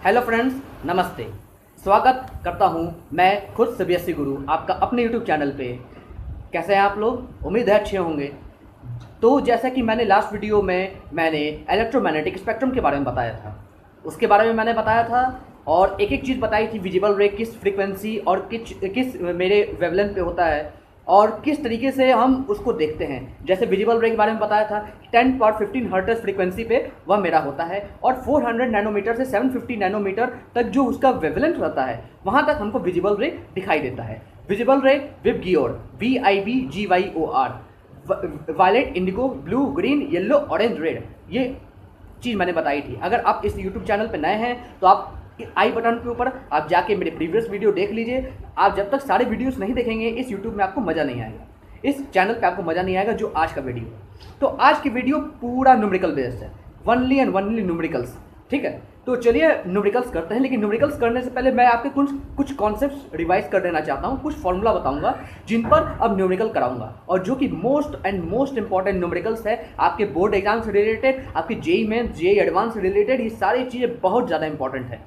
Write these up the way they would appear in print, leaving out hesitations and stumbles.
Hello friends, नमस्ते। स्वागत करता हूं मैं खुद सीबीएसई गुरु आपका अपने यूट्यूब चैनल पे। कैसे हैं आप लोग? उम्मीद है अच्छे होंगे। तो जैसा कि मैंने लास्ट वीडियो में मैंने इलेक्ट्रोमैग्नेटिक स्पेक्ट्रम के बारे में बताया था, उसके बारे में मैंने बताया था और एक एक चीज़ बताई थी। विजिबल रे किस फ्रीक्वेंसी और किस मेरे वेवलेंथ पे होता है और किस तरीके से हम उसको देखते हैं। जैसे विजिबल रे के बारे में बताया था 10^15 हर्ट्ज फ्रीक्वेंसी पे वह मेरा होता है और 400 नैनोमीटर से 750 नैनोमीटर तक जो उसका वेवलेंथ रहता है वहाँ तक हमको विजिबल रे दिखाई देता है। Visible ray VIBGYOR VIBGYOR, violet, indigo, blue, green, yellow, orange, red, ये चीज़ मैंने बताई थी। अगर आप इस यूट्यूब चैनल पर नए हैं तो आप आई बटन के ऊपर आप जाके मेरे प्रीवियस वीडियो देख लीजिए। आप जब तक सारे वीडियोस नहीं देखेंगे इस यूट्यूब में आपको मज़ा नहीं आएगा, इस चैनल पे आपको मज़ा नहीं आएगा जो आज का वीडियो है। तो आज की वीडियो पूरा न्यूमेरिकल बेस्ड है, वनली एंड वनली न्यूमेरिकल्स। ठीक है, तो चलिए न्यूमेरिकल्स करते हैं। लेकिन न्यूमेरिकल्स करने से पहले मैं आपके कुछ कॉन्सेप्ट्स रिवाइज कर देना चाहता हूँ, कुछ फॉर्मूला बताऊंगा जिन पर अब न्यूमेरिकल कराऊंगा और जो कि मोस्ट इंपॉर्टेंट न्यूमेरिकल्स है आपके बोर्ड एग्जाम से रिलेटेड, आपके जेई मेन, जेई एडवांस से रिलेटेड। ये सारी चीज़ें बहुत ज़्यादा इंपॉर्टेंट है।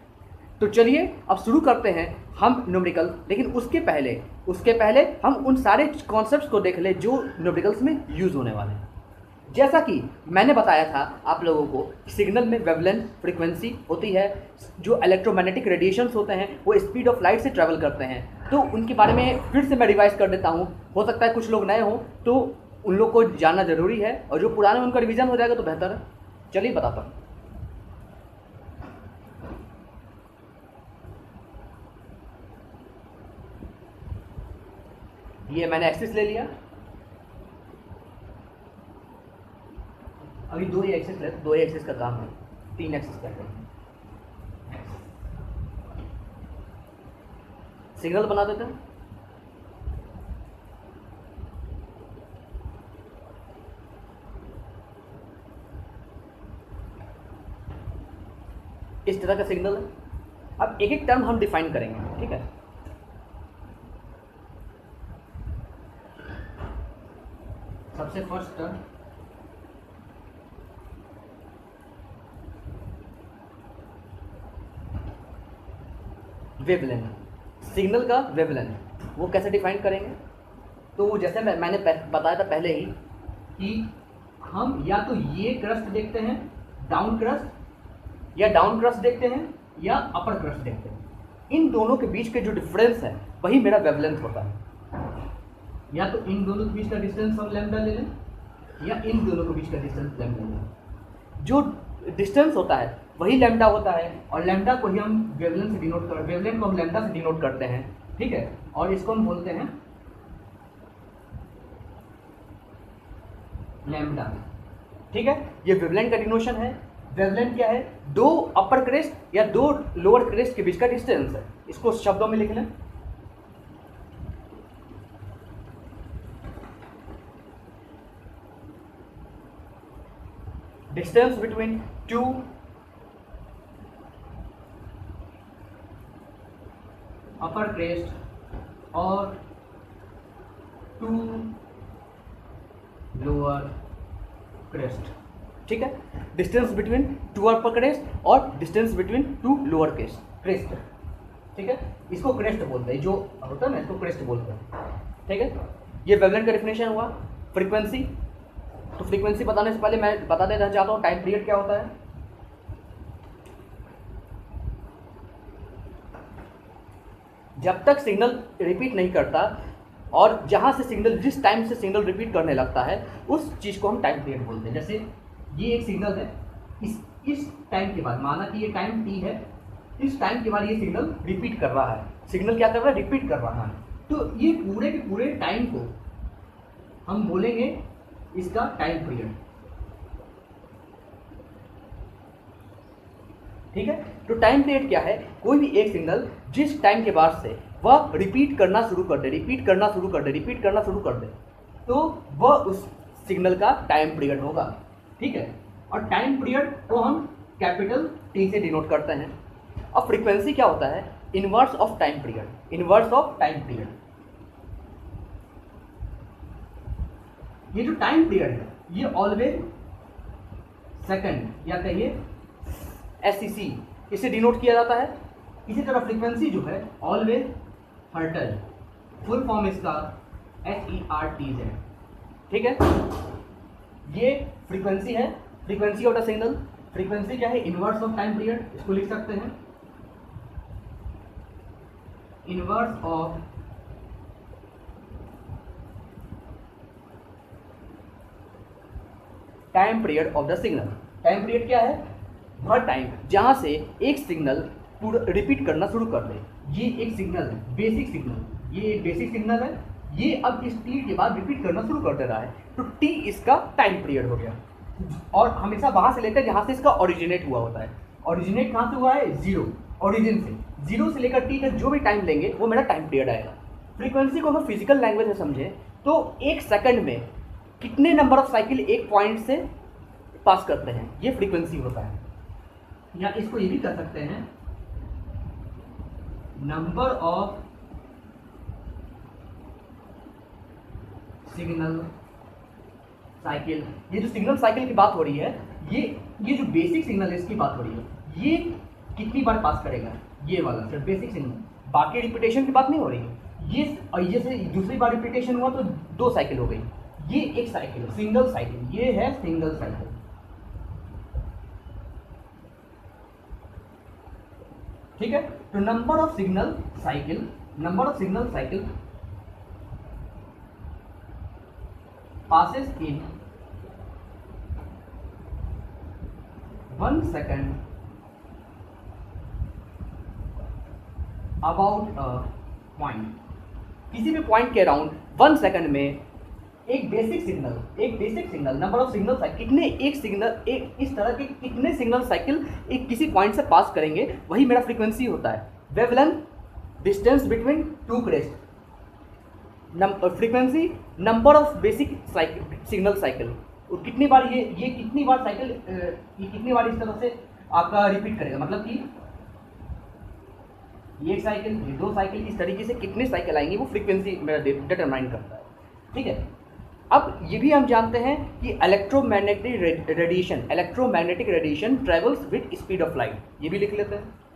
तो चलिए अब शुरू करते हैं हम न्यूमेरिकल। लेकिन उसके पहले हम उन सारे कॉन्सेप्ट्स को देख ले जो न्यूमेरिकल्स में यूज़ होने वाले हैं। जैसा कि मैंने बताया था आप लोगों को, सिग्नल में वेवलेंथ फ्रीक्वेंसी होती है। जो इलेक्ट्रोमैग्नेटिक रेडिएशंस होते हैं वो स्पीड ऑफ लाइट से ट्रैवल करते हैं। तो उनके बारे में फिर से मैं रिवाइज कर देता हूँ। हो सकता है कुछ लोग नए हों तो उन लोग को जानना ज़रूरी है और जो पुराने उनका रिविज़न हो जाएगा तो बेहतर है। चलिए बताता हूँ। ये मैंने एक्सिस ले लिया। अभी दो ही एक्सिस ले, दो ही एक्सिस का काम है, 3 एक्सिस करते हैं। सिग्नल बना देते हैं। इस तरह का सिग्नल है। अब एक एक टर्म हम डिफाइन करेंगे, ठीक है। सबसे फर्स्ट टर्म वेवलेंथ, सिग्नल का वेवलेंथ वो कैसे डिफाइन करेंगे? तो जैसे मैंने बताया था पहले ही कि हम या तो ये क्रस्ट देखते हैं डाउन क्रस्ट, या डाउन क्रस्ट देखते हैं या अपर क्रस्ट देखते हैं। इन दोनों के बीच के जो डिफरेंस है वही मेरा वेवलेंथ होता है। या तो इन दोनों के बीच का डिस्टेंस हम लैम्डा ले लें या इन दोनों के बीच का डिस्टेंस लैम्डा ले लें। जो डिस्टेंस होता है वही लैम्डा होता है और लैम्डा को ही हम वेवलेंथ से डिनोट कर, वेवलेंथ को हम लैम्डा से डिनोट करते हैं, ठीक है। और इसको हम बोलते हैं लैम्डा, ठीक है। ये वेवलेंथ का डिनोशन है। वेवलेंथ क्या है? दो अपर क्रेस्ट या दो लोअर क्रेस्ट के बीच का डिस्टेंस है। इसको शब्दों में लिख लें। डिस्टेंस बिटवीन टू अपर क्रेस्ट और टू लोअर क्रेस्ट, ठीक है। डिस्टेंस बिटवीन टू अपर क्रेस्ट और distance between two lower crest, ठीक है। इसको क्रेस्ट बोलते हैं, जो होता है ना इसको क्रेस्ट बोलते हैं, ठीक है। ये वेवलेंथ का डेफिनेशन हुआ। फ्रीक्वेंसी, तो फ्रीक्वेंसी बताने से पहले मैं बता देना चाहता हूँ टाइम पीरियड क्या होता है। जब तक सिग्नल रिपीट नहीं करता और जहां से सिग्नल, जिस टाइम से सिग्नल रिपीट करने लगता है उस चीज़ को हम टाइम पीरियड बोलते हैं। जैसे ये एक सिग्नल है, इस टाइम के बाद, माना कि ये टाइम t है, इस टाइम के बाद ये सिग्नल रिपीट कर रहा है। सिग्नल क्या कर रहा है? रिपीट कर रहा है। तो ये पूरे के पूरे टाइम को हम बोलेंगे इसका टाइम पीरियड, ठीक है। तो टाइम पीरियड क्या है? कोई भी एक सिग्नल जिस टाइम के बाद से वह रिपीट करना शुरू कर दे, तो वह उस सिग्नल का टाइम पीरियड होगा, ठीक है। और टाइम पीरियड को हम कैपिटल T से डिनोट करते हैं। अब फ्रीक्वेंसी क्या होता है? Inverse of time period. ये जो टाइम पीरियड है ये ऑलवेज सेकंड या कहिए SEC इसे डिनोट किया जाता है। इसी तरह फ्रीक्वेंसी जो है ऑलवेज हर्टल, फुल फॉर्म इसका HERTZ, ठीक है। ये फ्रीक्वेंसी है, frequency of the signal. Frequency क्या है? इनवर्स ऑफ टाइम पीरियड, इसको लिख सकते हैं inverse of time period of the signal. Time period क्या है? वह टाइम जहां से एक सिग्नल पूरा रिपीट करना शुरू कर दे। ये एक सिग्नल है, बेसिक सिग्नल, ये एक बेसिक सिग्नल है, ये अब इस टी के बाद रिपीट करना शुरू कर दे रहा है, तो टी इसका टाइम पीरियड हो गया। और हमेशा वहां से लेते हैं जहां से इसका ओरिजिनेट हुआ होता है। ओरिजिनेट कहां से हुआ है? जीरो, ओरिजिन से। जीरो से लेकर टी तक जो भी टाइम लेंगे वो मेरा टाइम पीरियड आएगा। फ्रीक्वेंसी को अगर फिजिकल लैंग्वेज में समझे तो एक सेकंड में कितने नंबर ऑफ साइकिल एक पॉइंट से पास करते हैं, ये फ्रीक्वेंसी होता है। या इसको ये भी कर सकते हैं नंबर ऑफ सिग्नल साइकिल। ये जो सिग्नल साइकिल की बात हो रही है, ये जो बेसिक सिग्नल है इसकी बात हो रही है, ये कितनी बार पास करेगा, ये वाला सिर्फ बेसिक सिग्नल, बाकी रिपीटेशन की बात नहीं हो रही है। ये से दूसरी बार रिपीटेशन हुआ तो 2 साइकिल हो गई, ये एक साइकिल है, सिंगल साइकिल, ये है सिंगल साइकिल। ठीक है, तो number of signal cycle passes in 1 second about a point। किसी भी पॉइंट के अराउंड 1 सेकंड में एक basic signal number of signal cycle, कितने एक सिग्नल एक इस तरह के कितने सिग्नल साइकिल एक किसी पॉइंट से पास करेंगे, वही मेरा फ्रीक्वेंसी होता है। Wavelength, distance between two crest, frequency number of basic signal cycle, कितनी बार ये कितनी बार साइकिल, ये कितनी बार इस तरह से आपका रिपीट करेगा, मतलब कि ये एक साइकिल, ये 2 साइकिल, इस तरीके से कितने साइकिल आएंगे वो फ्रीक्वेंसी मेरा डिटरमाइन करता है। ठीक है, अब ये भी हम जानते हैं कि electromagnetic radiation travels with speed of light, ये भी लिख लेते हैं।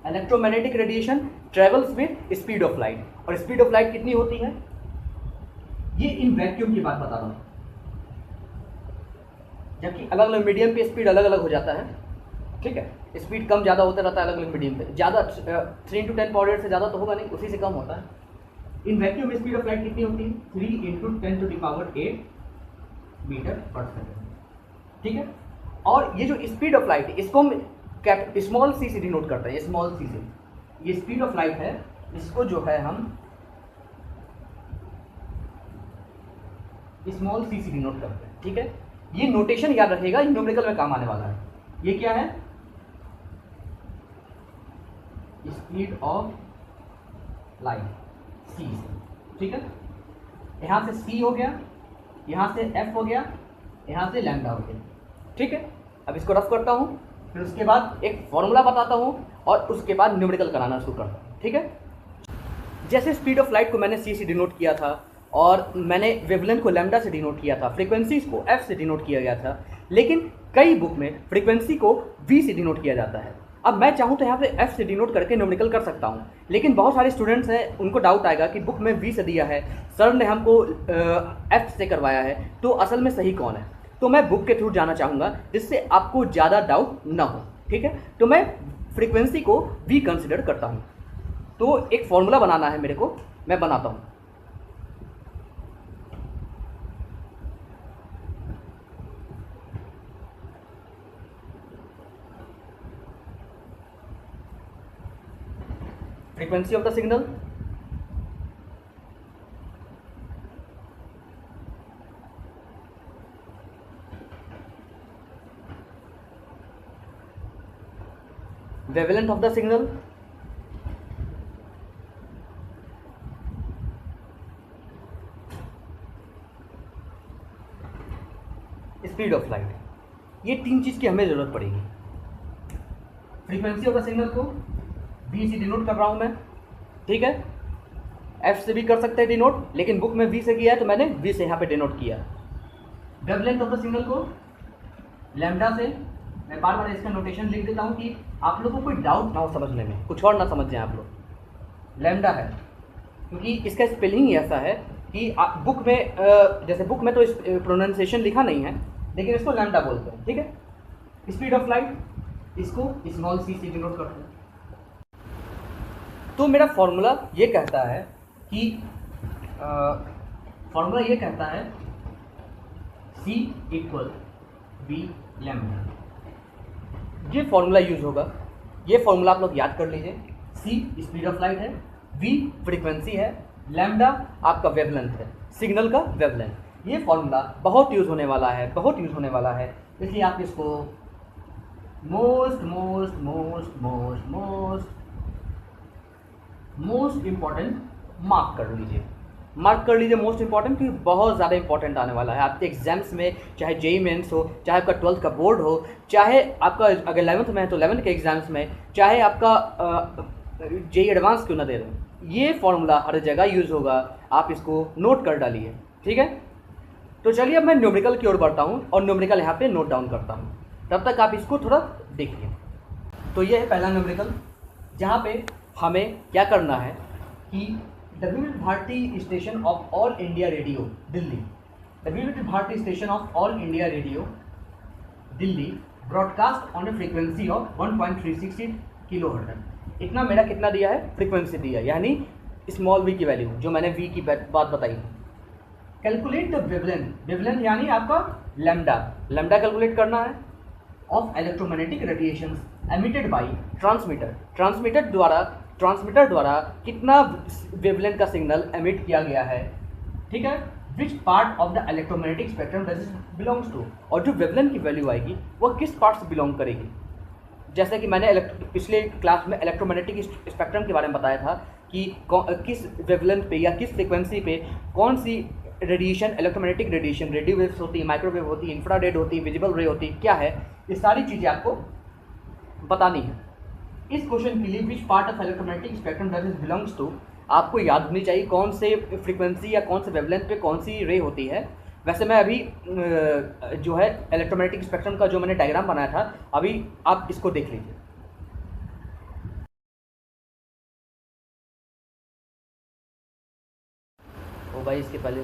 Electromagnetic radiation travels with speed of light, और स्पीड ऑफ लाइट कितनी होती है, ये इन वैक्यूम की बात बता रहा हूं, जबकि अलग अलग मीडियम पे स्पीड अलग अलग हो जाता है। ठीक है, स्पीड कम ज़्यादा होता रहता है अलग अलग मीडियम पे, ज़्यादा 3 × 10 पावर 8 से ज़्यादा तो होगा नहीं, उसी से कम होता है। In vacuum speed of light कितनी होती है? 3 × 10⁸ मीटर पर सेकेंड। ठीक है, और ये जो स्पीड ऑफ लाइट इसको हम स्मॉल सी से डिनोट करते हैं, स्मॉल सी से। ये स्पीड ऑफ लाइट है, इसको जो है हम स्मॉल सी से डिनोट करते हैं। ठीक है, ये नोटेशन याद रखेगा, न्यूमेरिकल में काम आने वाला है। ये क्या है? स्पीड ऑफ लाइट, सी से। ठीक है, यहां से सी हो गया, यहां से एफ हो गया, यहां से लैम्डा हो गया। ठीक है, अब इसको रफ करता हूं, फिर उसके बाद एक फॉर्मूला बताता हूं और उसके बाद न्यूमेरिकल कराना शुरू करता हूं। ठीक है, जैसे स्पीड ऑफ लाइट को मैंने सी से डिनोट किया था और मैंने वेवलेंथ को लैम्डा से डिनोट किया था, फ्रीक्वेंसीज को एफ से डिनोट किया गया था, लेकिन कई बुक में फ्रीक्वेंसी को वी से डिनोट किया जाता है। अब मैं चाहूँ तो यहाँ पे एफ से डिनोट करके न्यूमेरिकल कर सकता हूँ, लेकिन बहुत सारे स्टूडेंट्स हैं उनको डाउट आएगा कि बुक में वी से दिया है, सर ने हमको एफ से करवाया है, तो असल में सही कौन है? तो मैं बुक के थ्रू जाना चाहूँगा जिससे आपको ज़्यादा डाउट ना हो। ठीक है, तो मैं फ्रीक्वेंसी को वी कंसिडर करता हूँ। तो एक फॉर्मूला बनाना है मेरे को, मैं बनाता हूँ। Frequency of the signal, wavelength of the signal, speed of light, ये तीन चीज़ की हमें ज़रूरत पड़ेगी। फ्रीक्वेंसी ऑफ द सिग्नल को वी से डिनोट कर रहा हूँ मैं, ठीक है, एफ से भी कर सकते हैं डिनोट, लेकिन बुक में वी से किया है तो मैंने वी से यहाँ पे डिनोट किया। वेवलेंथ ऑफ द सिग्नल को लैम्डा से, मैं बार बार इसका नोटेशन लिख देता हूँ कि आप लोगों को कोई डाउट ना हो समझने में, कुछ और ना समझ जाए आप लोग। लैम्डा है क्योंकि इसका स्पेलिंग ही ऐसा है कि बुक में जैसे बुक में तो इस प्रोनाउंसिएशन लिखा नहीं है, लेकिन इसको लैम्डा बोलते हैं, ठीक है। स्पीड ऑफ लाइट, इसको स्मॉल सी से डिनोट करते हैं। तो मेरा फॉर्मूला ये कहता है कि C इक्वल बी लैम्डा, ये फॉर्मूला यूज होगा। ये फॉर्मूला आप लोग याद कर लीजिए। C स्पीड ऑफ लाइट है, V फ्रीक्वेंसी है, लैम्डा आपका वेवलेंथ है, सिग्नल का वेवलेंथ। ये फॉर्मूला बहुत यूज़ होने वाला है, बहुत यूज़ होने वाला है, इसलिए आप इसको मोस्ट इम्पॉर्टेंट मार्क कर लीजिए मोस्ट इंपॉर्टेंट, क्योंकि बहुत ज़्यादा इंपॉर्टेंट आने वाला है आपके एग्जाम्स में, चाहे जेई मेंस हो, चाहे आपका 12th का बोर्ड हो, चाहे आपका अगर 11th में है तो 11th के एग्जाम्स में, चाहे आपका जेई एडवांस क्यों ना दे रहे हैं, ये फॉर्मूला हर जगह यूज़ होगा। आप इसको नोट कर डालिए, ठीक है। तो चलिए अब मैं न्यूमेरिकल की ओर बढ़ता हूँ और न्यूमेरिकल यहाँ पे नोट डाउन करता हूँ, तब तक आप इसको थोड़ा देखिए। तो ये है पहला न्यूमेरिकल, जहाँ पे हमें क्या करना है कि W Bharati station of All India Radio Delhi, W Bharati station of All India Radio Delhi broadcast on a frequency of 1.368 kilohertz. इतना मेरा कितना दिया है, फ्रीक्वेंसी दिया, यानी स्मॉल वी की वैल्यू, जो मैंने वी की बात बताई। कैलकुलेट द वेवलेंथ यानी आपका लैम्डा कैलकुलेट करना है of electromagnetic radiations emitted by transmitter द्वारा कितना वेवलेंथ का सिग्नल एमिट किया गया है, ठीक है। Which part of the electromagnetic spectrum does it belongs to, और जो वेवलेंथ की वैल्यू आएगी वो किस पार्ट से बिलोंग करेगी। जैसे कि मैंने पिछले क्लास में इलेक्ट्रोमैग्नेटिक स्पेक्ट्रम के बारे में बताया था कि किस वेवलेंथ पे या किस फ्रिक्वेंसी पे कौन सी radiation, electromagnetic radiation, radio waves होती है, माइक्रोवेव होती है, इंफ्रारेड होती है, विजिबल रे होती है, क्या है, ये सारी चीज़ें आपको बतानी है। इस क्वेश्चन के लिए which part of electromagnetic spectrum does it belongs to, आपको याद होनी चाहिए कौन से फ्रीक्वेंसी या कौन से वेवलेंथ पे कौन सी रे होती है। वैसे मैं अभी जो है इलेक्ट्रोमैग्नेटिक स्पेक्ट्रम का जो मैंने डायग्राम बनाया था, अभी आप इसको देख लीजिए। तो भाई इसके पहले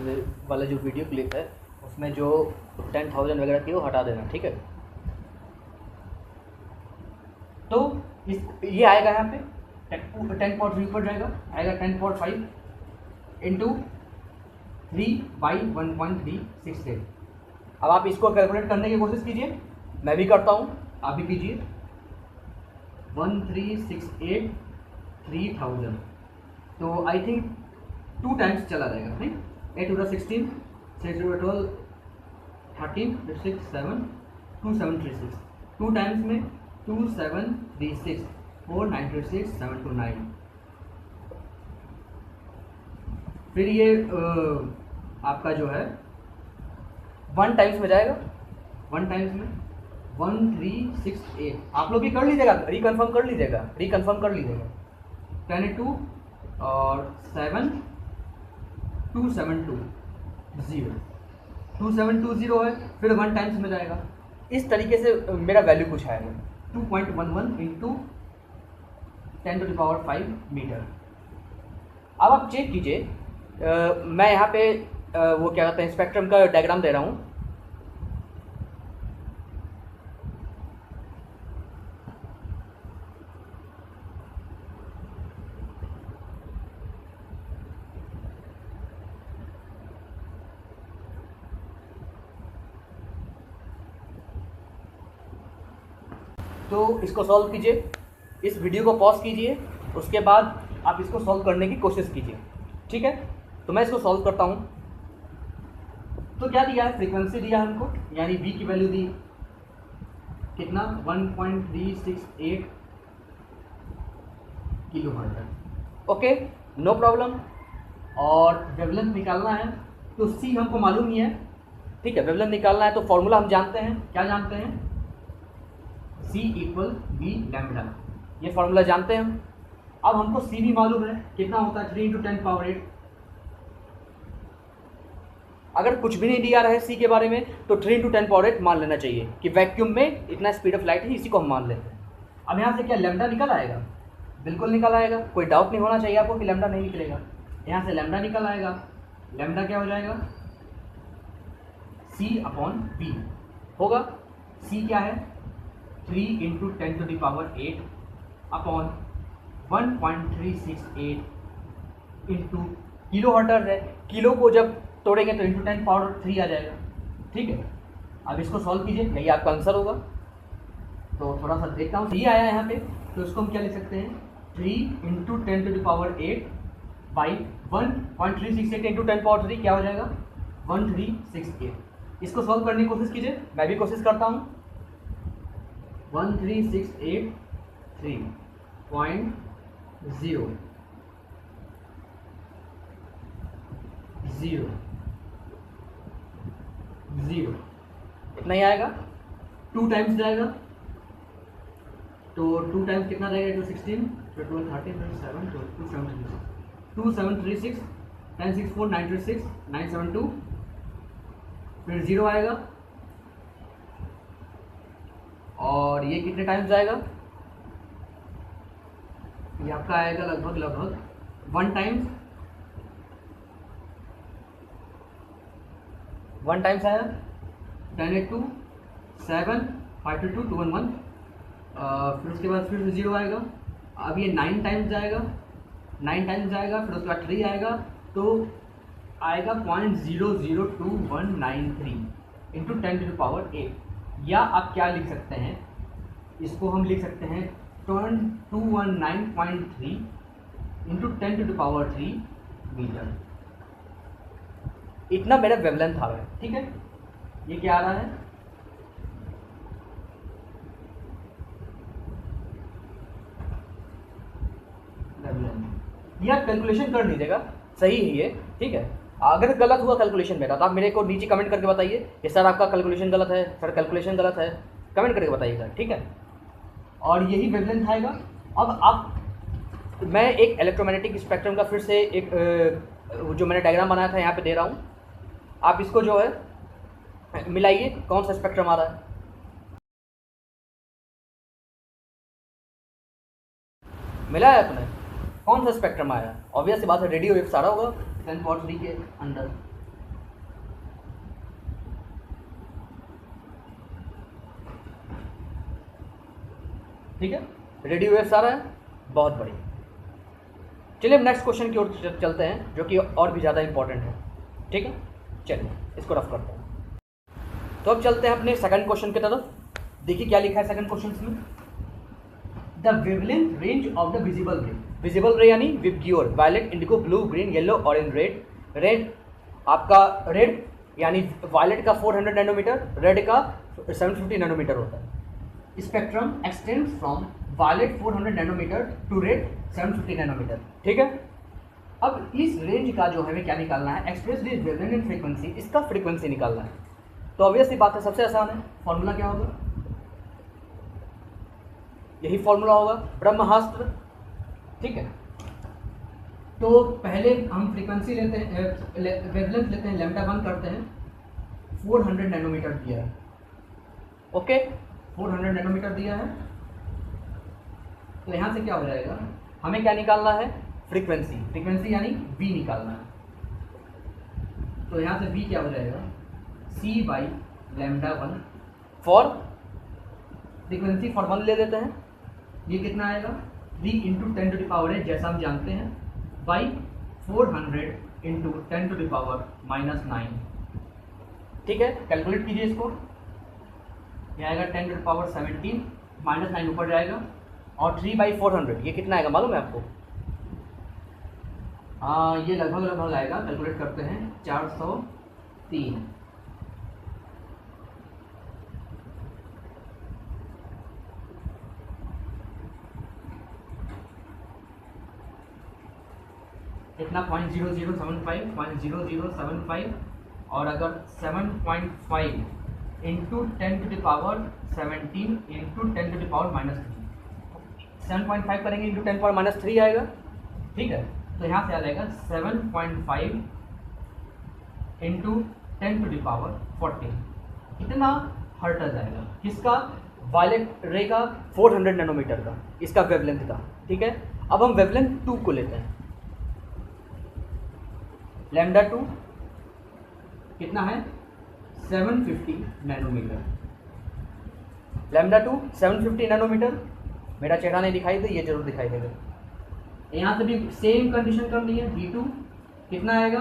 वाला जो वीडियो क्लिप है उसमें जो 10,000 वगैरह थी वो हटा देना, ठीक है। तो ये आएगा यहाँ पे 10 पॉट व्यू पर जाएगा, आएगा 10.5 इंटू 3/1.368। अब आप इसको कैलकुलेट करने की कोशिश कीजिए, मैं भी करता हूँ, आप भी कीजिए। 1368 3000, तो आई थिंक 2 टाइम्स चला जाएगा, नहीं, 8 to the 16, 6 to the 12, 13, 6, 7, 2736, 2 times में 2736, 496, 729। फिर ये आपका जो है 1 टाइम्स में जाएगा, 1 टाइम्स में 1368। आप लोग भी कर लीजिएगा, रिकन्फर्म कर लीजिएगा 10 2 और 7 2720 2720 है, फिर 1 टाइम्स में जाएगा। इस तरीके से मेरा वैल्यू कुछ आएगा 2.11 इंटू 10⁵ मीटर। अब आप चेक कीजिए, मैं यहाँ पे वो क्या कहते हैं स्पेक्ट्रम का डायग्राम दे रहा हूँ। तो इसको सॉल्व कीजिए, इस वीडियो को पॉज कीजिए, उसके बाद आप इसको सॉल्व करने की कोशिश कीजिए, ठीक है। तो मैं इसको सॉल्व करता हूँ। तो क्या दिया है, फ्रीक्वेंसी दिया है हमको, यानी v की वैल्यू दी कितना 1.368 किलोहर्ट्ज़, ओके, नो प्रॉब्लम। और वेवलेंथ निकालना है, तो c हमको मालूम ही है, ठीक है, वेवलेंथ निकालना है तो फॉर्मूला हम जानते हैं, क्या जानते हैं, C इक्वल V लैम्बडा, ये फॉर्मूला जानते हैं हम। अब हमको C भी मालूम है, कितना होता है 3 × 10⁸। अगर कुछ भी नहीं दिया रहा है C के बारे में तो 3 × 10⁸ मान लेना चाहिए कि वैक्यूम में इतना स्पीड ऑफ लाइट है, इसी को हम मान लेते हैं। अब यहाँ से क्या लैम्बडा निकल आएगा, बिल्कुल निकल आएगा, कोई डाउट नहीं होना चाहिए आपको कि लैम्बडा नहीं निकलेगा। यहाँ से लैम्बडा निकल आएगा, लैम्बडा क्या हो जाएगा, C/V होगा। C क्या है, 3 × 10⁸ अपॉन 1.368 इंटू किलो हर्ट्ज है, किलो को जब तोड़ेंगे तो इंटू 10⁻³ आ जाएगा। ठीक है, अब इसको सॉल्व कीजिए, यही आपका आंसर होगा। तो थोड़ा सा देखता हूँ, सही आया है यहाँ पे, तो इसको हम क्या लिख सकते हैं, 3 × 10⁸ बाई 1.368 इंटू 10⁻³ क्या हो जाएगा, 1368। इसको सॉल्व करने की कोशिश कीजिए, मैं भी कोशिश करता हूँ। 13683.0 इतना ही आएगा, 2 टाइम्स जाएगा, तो 2 टाइम्स कितना जाएगा, 16, 12, 13, 7, 2736, 1064, 936, 972, फिर 0 आएगा, और ये कितने टाइम्स जाएगा, ये आपका आएगा लगभग 1 टाइम्स, 1 टाइम्स आया, 1082, 7, 522, 211, फिर उसके बाद फिर 0 आएगा। अब ये 9 टाइम्स जाएगा, 9 टाइम्स जाएगा, फिर उसके बाद 3 आएगा, तो आएगा 0.002193 इंटू 10⁸, या आप क्या लिख सकते हैं, इसको हम लिख सकते हैं 219.3 इंटू 10⁻³ मीटर। इतना मेरा वेवलेंथ आ रहा है। ठीक है, ये क्या आ रहा है, ये आप कैलकुलेशन कर लीजिएगा, सही है ये। ठीक है, अगर गलत हुआ कैलकुलेशन मेरा तो आप मेरे को नीचे कमेंट करके बताइए कि सर आपका कैलकुलेशन गलत है, सर कैलकुलेशन गलत है, कमेंट करके बताइएगा। ठीक है, और यही वेवलेंथ आएगा। अब आप, मैं एक इलेक्ट्रोमैग्नेटिक स्पेक्ट्रम का फिर से एक जो मैंने डायग्राम बनाया था यहाँ पे दे रहा हूँ, आप इसको जो है मिलाइए, कौन सा स्पेक्ट्रम आ रहा है, मिलाया आपने, कौन सा स्पेक्ट्रम आया, ऑब्वियस सी बात है रेडियो वेव्स आ रहा होगा 10⁻³ के अंदर। ठीक है, रेडियो वेव्स आ रहा है, बहुत बढ़िया। चलिए हम नेक्स्ट क्वेश्चन की ओर चलते हैं, जो कि और भी ज़्यादा इंपॉर्टेंट है। ठीक है, चलिए इसको रफ करते हैं। तो अब चलते हैं अपने सेकंड क्वेश्चन की तरफ। देखिए क्या लिखा है सेकंड क्वेश्चन में, the wavelength range of the visible ray, visible ray यानी VIBGYOR, violet, indigo, blue, green, yellow, orange, red. Red आपका रेड यानी वायलेट का 400 नैनोमीटर, रेड का 750 नैनोमीटर होता है। Spectrum extends from violet 400 nanometre to red 750 nanometre. ठीक है, अब इस रेंज का जो हमें क्या निकालना है, express this wavelength in frequency, इसका फ्रीक्वेंसी निकालना है। तो ऑब्वियस सी बात है, सबसे आसान है, फॉर्मूला क्या होगा, यही फॉर्मूला होगा, ब्रह्मास्त्र। ठीक है, तो पहले हम फ्रीक्वेंसी लेते हैं, वेवलेंथ लेते हैं, λ1 करते हैं, 400 नैनोमीटर दिया है। ओके, 400 नैनोमीटर दिया है, तो यहाँ से क्या हो जाएगा, हमें क्या निकालना है, फ्रीक्वेंसी, फ्रीक्वेंसी यानी v निकालना है। तो यहाँ से v क्या हो जाएगा, C/λ1 फॉर फ्रीक्वेंसी, फॉर 1 ले लेते हैं, ये कितना आएगा, 3 × 10⁻, जैसा हम जानते हैं, बाई 400 × 10⁻⁻9। ठीक है, कैलकुलेट कीजिए इसको, यह आएगा 10⁻17, -9 ऊपर जाएगा, और 3/400 ये कितना आएगा मालूम है आपको, ये लगभग आएगा, कैलकुलेट करते हैं, 403। इतना 0.0075 0.0075 और अगर 7.5 into 10 to the power 17 into 10 to the power -3, 7.5 करेंगे इंटू 10 पावर -3 आएगा, ठीक है। तो यहाँ से आ जाएगा 7.5 इंटू 10 टू द पावर 14, कितना हर्ट्ज आएगा, किसका, वायलेट रे का 400 नैनोमीटर का, इसका वेवलेंथ का, ठीक है। अब हम वेवलेंथ 2 को लेते हैं, लैम्डा 2 कितना है 750 नैनोमीटर, लैम्डा 2 750 नैनोमीटर। मेरा चेहरा नहीं दिखाई दे, ये जरूर दिखाई देगा। यहाँ से भी सेम कंडीशन करनी है, V2 कितना आएगा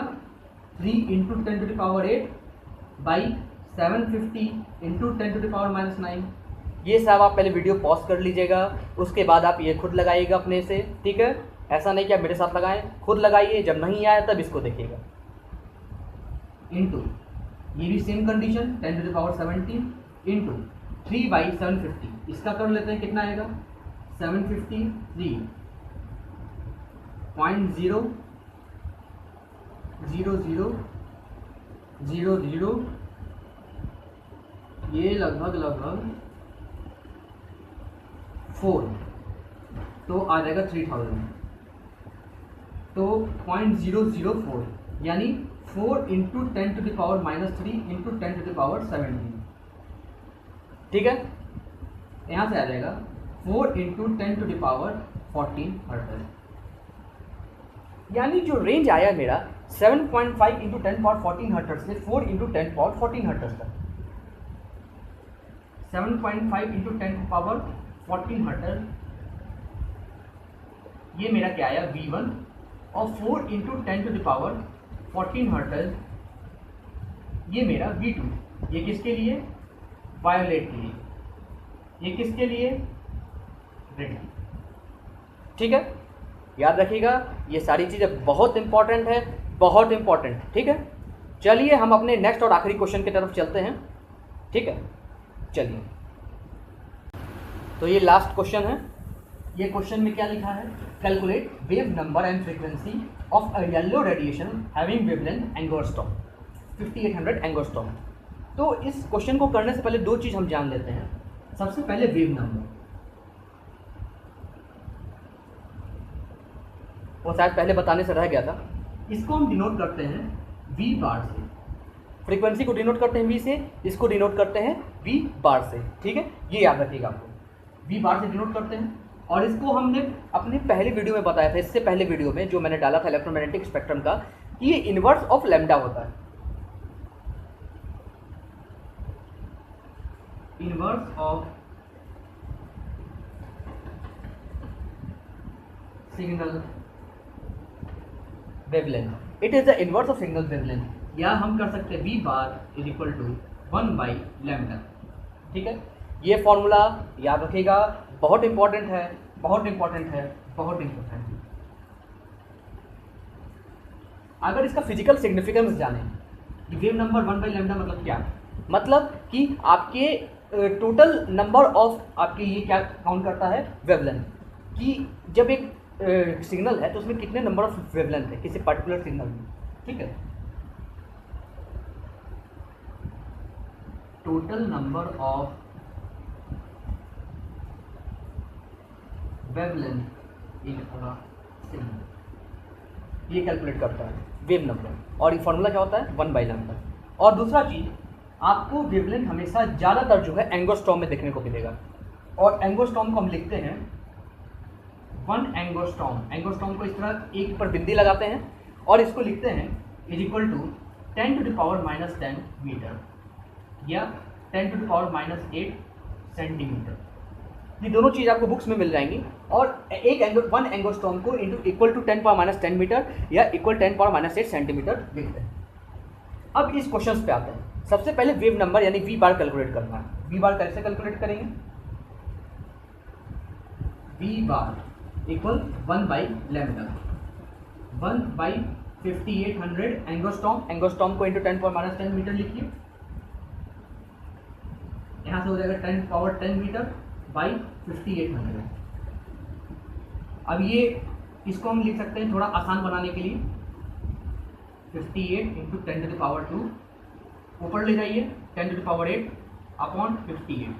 3 into 10 to the power 8 by 750 into 10 to the power -9। ये सब आप पहले वीडियो पॉज कर लीजिएगा, उसके बाद आप ये खुद लगाइएगा अपने से, ठीक है। ऐसा नहीं कि आप मेरे साथ लगाएं, खुद लगाइए, जब नहीं आया तब इसको देखिएगा। इंटू ये भी same condition 10 to the power 17 into 3 by 750, इसका कर लेते हैं, कितना आएगा 753.000000, ये लगभग 4, तो आ जाएगा 3000, तो 0.004 यानी 4 into 10 to the power -3 into 10 to the power 17, ठीक है। यहाँ से आ जाएगा 4 into 10 to the power 14 hertz, यानी जो रेंज आया मेरा 7.5 इंटू 10 पावर 14 हर्ट्ज से 4 इंटू 10 पावर 14 हर्ट्ज तक, 7.5 इंटू 10 पावर 14 हर्ट्ज, ये मेरा क्या आया V1, और 4 into 10 to the power 14 hertz ये मेरा V2। ये किसके लिए, वायोलेट के लिए, ये किसके लिए, रेड, ठीक है। याद रखिएगा, ये सारी चीज़ें बहुत इंपॉर्टेंट है, बहुत इंपॉर्टेंट, ठीक है। चलिए हम अपने नेक्स्ट और आखिरी क्वेश्चन की तरफ चलते हैं, ठीक है। चलिए, तो ये लास्ट क्वेश्चन है। ये क्वेश्चन में क्या लिखा है, calculate wave number and frequency of a yellow radiation having wavelength angstrom 5800 angstrom. तो इस क्वेश्चन को करने से पहले दो चीज़ हम जान लेते हैं। सबसे पहले वेव नंबर, वो शायद पहले बताने से रह गया था। इसको हम डिनोट करते हैं V बार से, फ्रीक्वेंसी को डिनोट करते हैं V से, इसको डिनोट करते हैं V बार से, ठीक है। ये याद रखिएगा, आपको V बार से डिनोट करते हैं। और इसको हमने अपने पहले वीडियो में बताया था, इससे पहले वीडियो में जो मैंने डाला था इलेक्ट्रोमैग्नेटिक स्पेक्ट्रम का, कि ये इनवर्स ऑफ लैम्डा होता है, inverse of signal wavelength, it is the inverse of signal wavelength. या हम कर सकते हैं V bar is equal to 1/λ, ठीक है। ये फॉर्मूला याद रखिएगा, बहुत इंपॉर्टेंट है, बहुत इंपॉर्टेंट है, बहुत इंपॉर्टेंट है। अगर इसका फिजिकल सिग्निफिकेंस जाने कि वेव नंबर 1/λ मतलब क्या, मतलब कि आपके टोटल नंबर ऑफ आपके ये क्या काउंट करता है, वेवलेंथ, कि जब एक सिग्नल है तो उसमें कितने नंबर ऑफ वेवलेंथ है किसी पर्टिकुलर सिग्नल में, ठीक है। Total number of wavelength in a signal, ये कैलकुलेट करता है वेव नंबर, और ये फॉर्मूला क्या होता है 1/λ। और दूसरा चीज़, आपको वेवलेंथ हमेशा ज़्यादातर जो है एंगस्ट्रॉम में देखने को मिलेगा, और एंगस्ट्रॉम को हम लिखते हैं 1 एंगस्ट्रॉम। एंगस्ट्रॉम को इस तरह एक पर बिंदी लगाते हैं और इसको लिखते हैं is equal to 10 to the power -10 metre या 10 टू द पावर -8 सेंटीमीटर। ये दोनों चीज़ आपको बुक्स में मिल जाएंगी। और एक 1 एंगस्ट्रॉम को इक्वल टू 10 पावर -10 मीटर या इक्वल 10 पावर -8 सेंटीमीटर लिखते हैं। अब इस क्वेश्चन पे आते हैं। सबसे पहले वेव नंबर यानी V बार कैलकुलेट करना है। V बार कैसे कैलकुलेट करेंगे, V बार इक्वल 1/λ, 1/5800 एंगस्ट्रॉम। एंगस्ट्रॉम को इंटू 10 पावर -10 मीटर लिखिए, यहाँ से हो जाएगा 10 पावर 10 मीटर बाई 5800। अब ये इसको हम लिख सकते हैं थोड़ा आसान बनाने के लिए, 58 इंटू 10 टू द पावर 2 ऊपर ले जाइए 10⁸ अपॉन 58।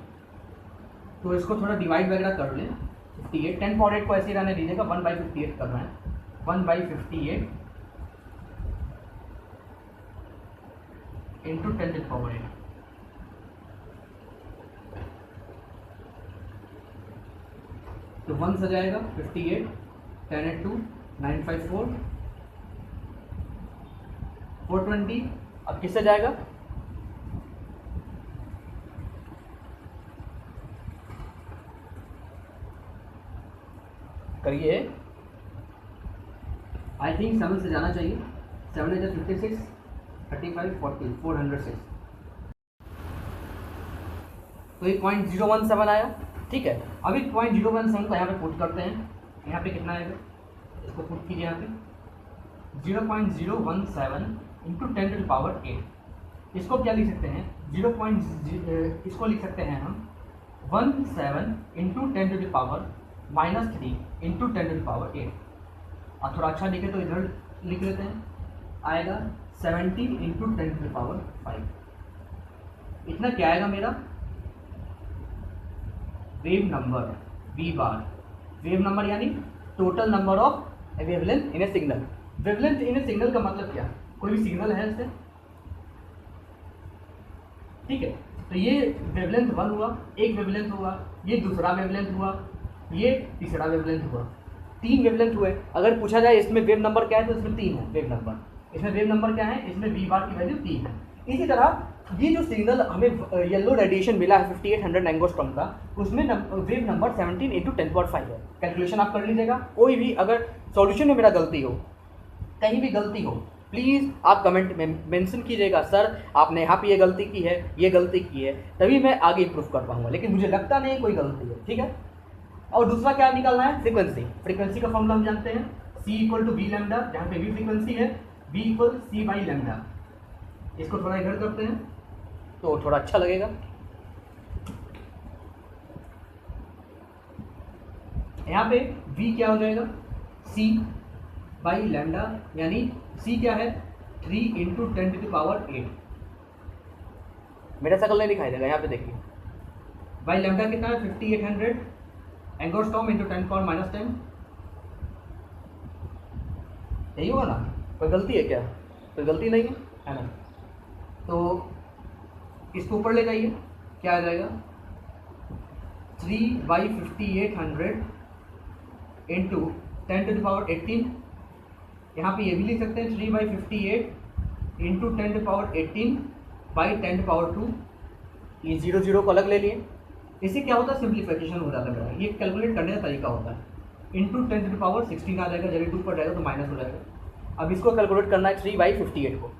तो इसको थोड़ा डिवाइड वगैरह कर लें। 58 10⁸ को ऐसे रहने दीजिएगा, 1/58 कर रहे हैं, 1/58 इंटू 10⁸। तो 1 से जाएगा 58, 10 × 2 954 420। अब किससे जाएगा? करिए, आई थिंक 7 से जाना चाहिए। 7 × 56 35 40 406। तो ये 0.017 आया। ठीक है, अभी 0.017 को यहाँ पे पुट करते हैं। यहाँ पे कितना आएगा, इसको पुट कीजिए यहाँ पे 0.017 इंटू 10⁸। इसको क्या लिख सकते हैं, इसको लिख सकते हैं हम 17 इंटू 10⁻³ इंटू 10⁸। और थोड़ा अच्छा लिखे तो इधर लिख लेते हैं, आएगा 17 इंटू 10⁵। इतना क्या आएगा मेरा wave number, V bar. Wave number यानी total number of wavelength in a signal. Wavelength in a signal का मतलब क्या, कोई भी सिग्नल है इससे, ठीक है। तो ये वेवलेंथ 1 हुआ, एक वेवलेंथ हुआ, ये दूसरा वेवलेंथ हुआ, ये तीसरा वेवलेंथ हुआ, 3 वेवलेंथ हुए। अगर पूछा जाए इसमें वेव नंबर क्या है तो इसमें 3 है वेव नंबर। इसमें वेव नंबर क्या है, इसमें वी बार की वैल्यू 3 है। इसी तरह ये जो सिग्नल हमें येलो रेडिएशन मिला है 5800 एंगस्ट्रॉम का, उसमें वेव नंबर 17 इंटू 10⁵ है। कैलकुलेशन आप कर लीजिएगा। कोई भी अगर सॉल्यूशन में मेरा गलती हो, कहीं भी गलती हो, प्लीज़ आप कमेंट में मेंशन कीजिएगा, सर आपने यहाँ पे ये गलती की है, ये गलती की है, तभी मैं आगे इम्प्रूव कर पाऊँगा। लेकिन मुझे लगता नहीं कोई गलती है, ठीक है। और दूसरा क्या निकालना है, फ्रीक्वेंसी। फ्रीक्वेंसी का फॉर्मूला हम जानते हैं, C = V λ, जहाँ पे V फ्रीक्वेंसी है, V = C/λ। इसको थोड़ा इधर करते हैं तो थोड़ा अच्छा लगेगा। यहाँ पे V क्या हो जाएगा, C/λ, यानी C क्या है 3 इंटू 10⁸। मेरा शकल नहीं दिखाई देगा, यहाँ पे देखिए बाई लैम्डा कितना है 5800 एंगस्ट्रॉम इंटू 10⁻⁻10। यही होगा ना, कोई गलती है क्या, कोई गलती नहीं है ना। तो इसको ऊपर ले जाइए, क्या आ जाएगा 3/5800 इंटू 10⁻18। यहाँ पे ये भी लिख सकते हैं 3/58 इंटू 10⁻18 बाई 10⁻2। ये 0 को अलग ले लिए। इससे क्या होता है, सिंप्लीफिकेशन हो जाता है। ये कैलकुलेट करने का तरीका होता है। इंटू 10⁻16 आ जाएगा, जब 2 पर जाएगा तो माइनस हो जाएगा। अब इसको कैलकुलेट करना है 3/58 को।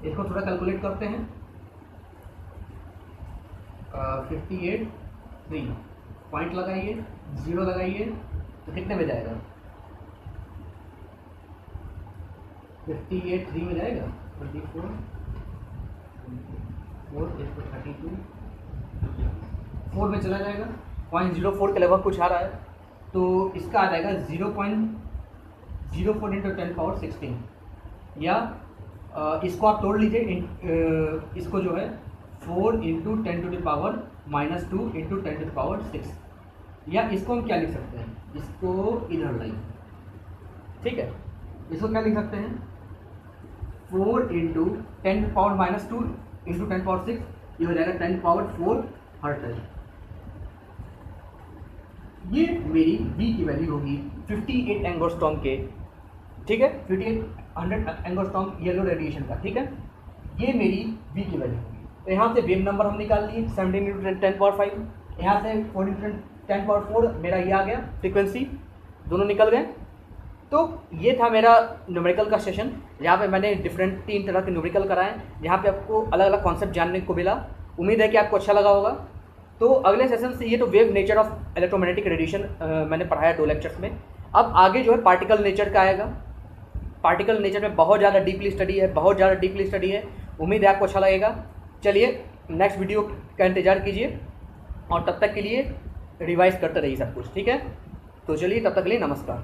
इसको थोड़ा कैलकुलेट करते हैं, 58 3 पॉइंट लगाइए, 0 लगाइए तो कितने में जाएगा, 58 3 में जाएगा 24 32 4 में चला जाएगा, 0.04 के लगभग कुछ आ रहा है। तो इसका आ जाएगा 0.04 इंटू 10⁻16, या इसको आप तोड़ लीजिए, इसको जो है 4 इंटू 10⁻⁻2 इंटू 10⁻6, या इसको हम क्या लिख सकते हैं, इसको इधर लाइए, ठीक है। इसको क्या लिख सकते हैं 4 इंटू 10⁻⁻2 इंटू 10⁻6, ये हो जाएगा 10⁻4 हर्ट्ज। ये मेरी V की वैल्यू होगी 58 एंगस्ट्रॉम के, ठीक है, 5800 एंगस्ट्रॉम येलो रेडिएशन का, ठीक है। ये मेरी V की वैल्यू होगी। तो यहाँ से वेव नंबर हम निकाल लिए 17 इंटू 10⁻5, यहाँ से 4 इंटू 10⁻4 मेरा ये आ गया, फ्रीक्वेंसी दोनों निकल गए। तो ये था मेरा न्यूमेरिकल का सेशन, जहाँ पे मैंने डिफरेंट 3 तरह के न्यूमेरिकल कराएं, जहाँ पे आपको अलग अलग कॉन्सेप्ट जानने को मिला। उम्मीद है कि आपको अच्छा लगा होगा। तो अगले सेशन से, ये तो wave nature of electromagnetic radiation मैंने पढ़ाया 2 लेक्चर्स में। अब आगे जो है पार्टिकल नेचर का आएगा। पार्टिकल नेचर में बहुत ज़्यादा डीपली स्टडी है, बहुत ज़्यादा डीपली स्टडी है। उम्मीद है आपको अच्छा लगेगा। चलिए नेक्स्ट वीडियो का इंतज़ार कीजिए, और तब तक के लिए रिवाइज करते रहिए सब कुछ, ठीक है। तो चलिए, तब तक के लिए नमस्कार।